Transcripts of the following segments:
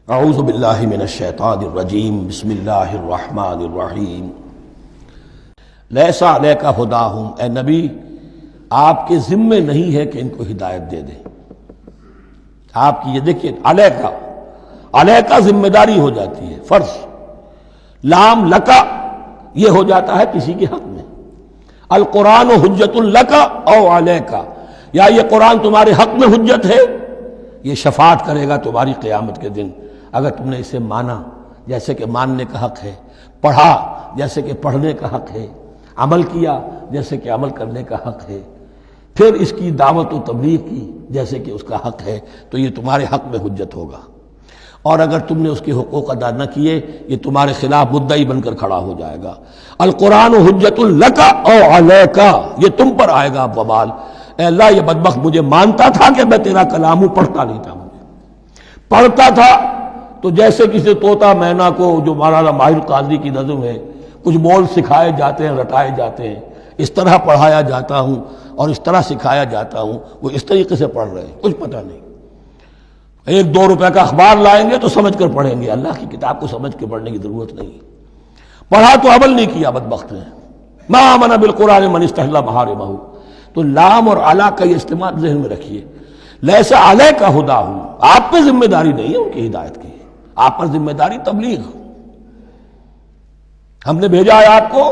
اعوذ باللہ من الشیطان الرجیم بسم اللہ الرحمن الرحیم لیس علیک ہداہم، اے نبی آپ کے ذمے نہیں ہے کہ ان کو ہدایت دے دیں۔ آپ کی یہ دیکھیے علیکا ذمہ داری ہو جاتی ہے، فرض۔ لام لکا یہ ہو جاتا ہے کسی کے حق میں۔ القرآن حجت لکا او علیکا، یا یہ قرآن تمہارے حق میں حجت ہے، یہ شفاعت کرے گا تمہاری قیامت کے دن اگر تم نے اسے مانا جیسے کہ ماننے کا حق ہے، پڑھا جیسے کہ پڑھنے کا حق ہے، عمل کیا جیسے کہ عمل کرنے کا حق ہے، پھر اس کی دعوت و تبلیغ کی جیسے کہ اس کا حق ہے، تو یہ تمہارے حق میں حجت ہوگا۔ اور اگر تم نے اس کے حقوق ادا نہ کیے، یہ تمہارے خلاف مدعی بن کر کھڑا ہو جائے گا۔ القرآن حجت لک او علیک، یہ تم پر آئے گا وبال۔ اے اللہ یہ بدبخت مجھے مانتا تھا کہ میں تیرا کلام ہوں، پڑھتا نہیں تھا، مجھے پڑھتا تھا تو جیسے کسی طوطا مینا کو، جو مولانا ماہر قاضی کی نظم ہے، کچھ بول سکھائے جاتے ہیں، رٹائے جاتے ہیں، اس طرح پڑھایا جاتا ہوں اور اس طرح سکھایا جاتا ہوں، وہ اس طریقے سے پڑھ رہے ہیں، کچھ پتہ نہیں۔ 1-2 روپے کا اخبار لائیں گے تو سمجھ کر پڑھیں گے، اللہ کی کتاب کو سمجھ کے پڑھنے کی ضرورت نہیں۔ پڑھا تو عمل نہیں کیا بدبخت نے۔ ما آمن بالقرآن من استحل محارمہ، تو لام اور علی کا یہ استعمال ذہن میں رکھیے۔ لیس علیک ہداہم، آپ پہ ذمہ داری نہیں ہے ان کی ہدایت کی، آپ پر ذمہ داری تبلیغ۔ ہم نے بھیجا ہے آپ کو،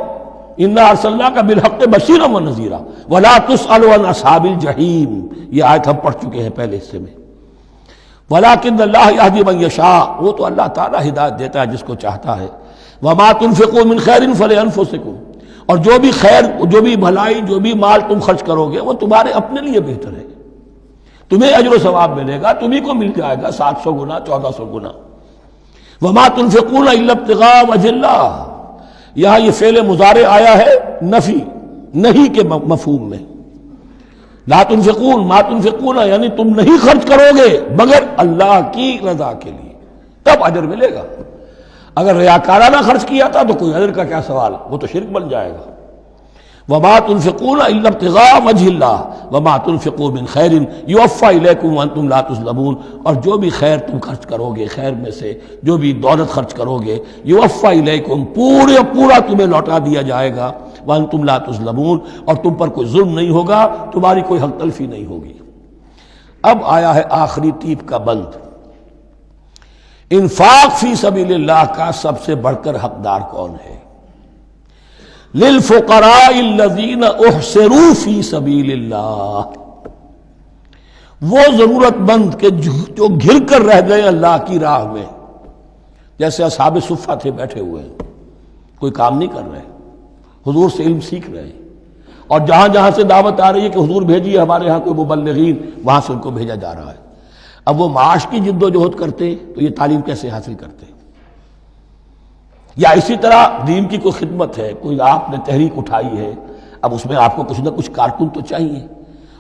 انا ارسلناک بالحق بشیرا ونذیرا ولا تسأل عن اصحاب الجحیم، یہ آیت ہم پڑھ چکے ہیں پہلے حصے میں۔ ولکن اللہ یہدی من یشاء، وہ تو اللہ تعالیٰ ہدایت دیتا ہے جس کو چاہتا ہے۔ وما تنفقوا من خیر فلانفسکم، اور جو بھی خیر، جو بھی بھلائی، جو بھی مال تم خرچ کرو گے وہ تمہارے اپنے لیے بہتر ہے، تمہیں اجر و ثواب ملے گا، تمہیں کو مل جائے گا 700 گنا 1400 گنا۔ وما تنفقون الا ابتغاء وجه اللہ، یہاں یہ فعل مضارع آیا ہے نفی نہیں کے مفہوم میں۔ لا تنفقون، ما تنفقون یعنی تم نہیں خرچ کرو گے مگر اللہ کی رضا کے لیے، تب اجر ملے گا۔ اگر ریاکارانہ خرچ کیا تھا تو کوئی اجر کا کیا سوال، وہ تو شرک بن جائے گا۔ وما تنفقون الا ابتغاء وجه اللہ وما تنفقوا من خیر یوفى الیکم وانتم لا تظلمون، اور جو بھی خیر تم خرچ کرو گے، خیر میں سے جو بھی دولت خرچ کرو گے، یوفى الیکم، پورا تمہیں لوٹا دیا جائے گا، وانتم لا تظلمون، اور تم پر کوئی ظلم نہیں ہوگا، تمہاری کوئی حق تلفی نہیں ہوگی۔ اب آیا ہے آخری ٹیپ کا بند۔ انفاق فی سبیل اللہ کا سب سے بڑھ کر حقدار کون ہے؟ للفقراء الذین احصروا فی سبیل اللہ، وہ ضرورت مند کہ جو گھر کر رہ گئے اللہ کی راہ میں، جیسے اصحاب صفہ تھے، بیٹھے ہوئے ہیں، کوئی کام نہیں کر رہے، حضور سے علم سیکھ رہے ہیں، اور جہاں جہاں سے دعوت آ رہی ہے کہ حضور بھیجیے ہمارے ہاں کوئی مبلغین، وہاں سے ان کو بھیجا جا رہا ہے۔ اب وہ معاش کی جد و جہد کرتے تو یہ تعلیم کیسے حاصل کرتے؟ یا اسی طرح دین کی کوئی خدمت ہے، کوئی آپ نے تحریک اٹھائی ہے، اب اس میں آپ کو کچھ نہ کچھ کارکن تو چاہیے،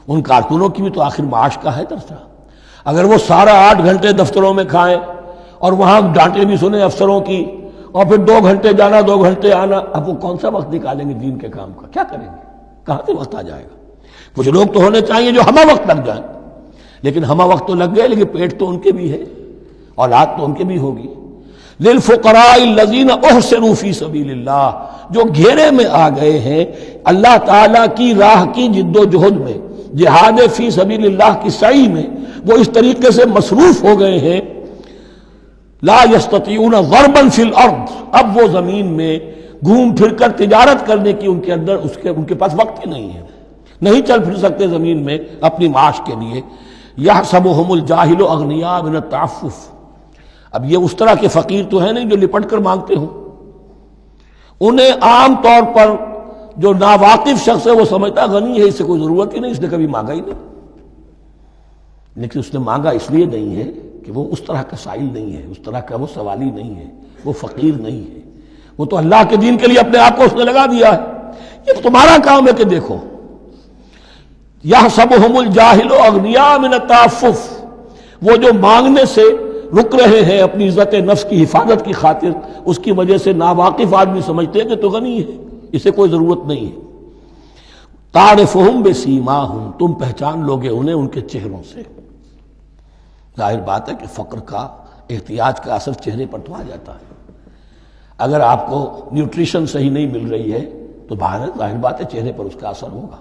ان کارکنوں کی بھی تو آخر معاش کا ہے درجہ۔ اگر وہ سارا 8 گھنٹے دفتروں میں کھائیں اور وہاں ڈانٹیں بھی سنیں افسروں کی، اور پھر 2 گھنٹے جانا 2 گھنٹے آنا، اب وہ کون سا وقت نکالیں گے دین کے کام کا؟ کیا کریں گے؟ کہاں سے وقت آ جائے گا؟ کچھ لوگ تو ہونے چاہیے جو ہمہ وقت لگ جائیں، لیکن ہمہ وقت تو لگ گئے، لیکن پیٹ تو ان کے بھی ہے، اولاد تو ان کے بھی ہوگی۔ للفقراء الذین احصروا فی سبیل اللہ، جو گھیرے میں آ گئے ہیں اللہ تعالیٰ کی راہ کی جد و جہد میں، جہاد فی سبیل اللہ کی سعی میں، وہ اس طریقے سے مصروف ہو گئے ہیں، لا یستطیعون ضربا فی الارض، اب وہ زمین میں گھوم پھر کر تجارت کرنے کی ان کے اندر ان کے پاس وقت ہی نہیں ہے، نہیں چل پھر سکتے زمین میں اپنی معاش کے لیے۔ یحسبهم الجاہل اغنیاء من التعفف، اب یہ اس طرح کے فقیر تو ہیں نہیں جو لپٹ کر مانگتے ہوں، انہیں عام طور پر جو ناواقف شخص ہے وہ سمجھتا غنی ہے، اس سے کوئی ضرورت ہی نہیں، اس نے کبھی مانگا ہی نہیں۔ لیکن اس نے مانگا اس لیے نہیں ہے کہ وہ اس طرح کا سائل نہیں ہے، اس طرح کا وہ سوالی نہیں ہے، وہ فقیر نہیں ہے، وہ تو اللہ کے دین کے لیے اپنے آپ کو اس نے لگا دیا ہے۔ یہ تمہارا کام ہے کہ دیکھو، یحسبهم الجاہل اغنیاء من التعفف، وہ جو مانگنے سے رک رہے ہیں اپنی عزت نفس کی حفاظت کی خاطر، اس کی وجہ سے ناواقف آدمی سمجھتے ہیں کہ تو غنی ہے، اسے کوئی ضرورت نہیں ہے۔ تعرفهم بسیماہم، تم پہچان لوگے انہیں ان کے چہروں سے۔ ظاہر بات ہے کہ فقر کا احتیاط کا اثر چہرے پر تو آ جاتا ہے۔ اگر آپ کو نیوٹریشن صحیح نہیں مل رہی ہے تو ظاہر بات ہے چہرے پر اس کا اثر ہوگا۔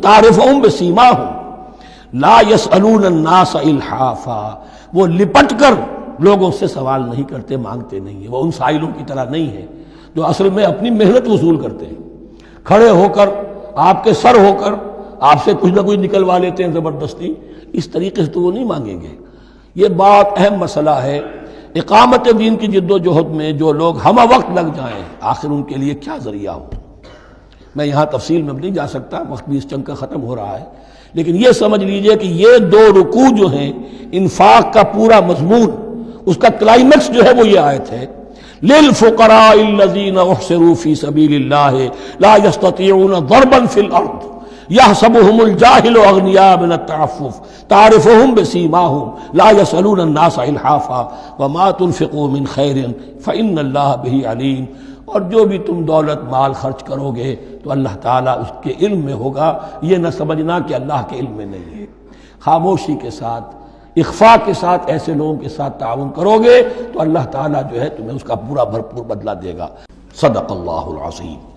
تعرفہم بسیماہم لا یسألون الناس الحافا، وہ لپٹ کر لوگوں سے سوال نہیں کرتے، مانگتے نہیں ہیں، وہ ان سائلوں کی طرح نہیں ہے جو اصل میں اپنی محنت وصول کرتے ہیں، کھڑے ہو کر آپ کے سر ہو کر آپ سے کچھ نہ کچھ نکلوا لیتے ہیں زبردستی، اس طریقے سے تو وہ نہیں مانگیں گے۔ یہ بات اہم مسئلہ ہے۔ اقامت دین کی جد و جہد میں جو لوگ ہمہ وقت لگ جائیں، آخر ان کے لیے کیا ذریعہ ہو۔ میں یہاں تفصیل میں نہیں جا سکتا، وقت بھی اس چنگ کا ختم ہو رہا ہے، لیکن یہ سمجھ لیجئے کہ یہ دو رکوع جو ہیں، انفاق کا پورا مضمون، اس کا کلائمیکس جو ہے وہ یہ آیت ہے، للفقراء الذین احصروا فی سبیل اللہ لا یستطیعون ضربا فی الارض یحسبهم الجاہل اغنیاء من التعفف تعرفهم بسیماہم لا یسألون الناس الحافا وما تنفقوا من خیر فإن اللہ بہ علیم۔ اور جو بھی تم دولت مال خرچ کرو گے تو اللہ تعالیٰ اس کے علم میں ہوگا، یہ نہ سمجھنا کہ اللہ کے علم میں نہیں ہے۔ خاموشی کے ساتھ، اخفاء کے ساتھ ایسے لوگوں کے ساتھ تعاون کرو گے تو اللہ تعالیٰ جو ہے تمہیں اس کا پورا بھرپور بدلہ دے گا۔ صدق اللہ العظیم۔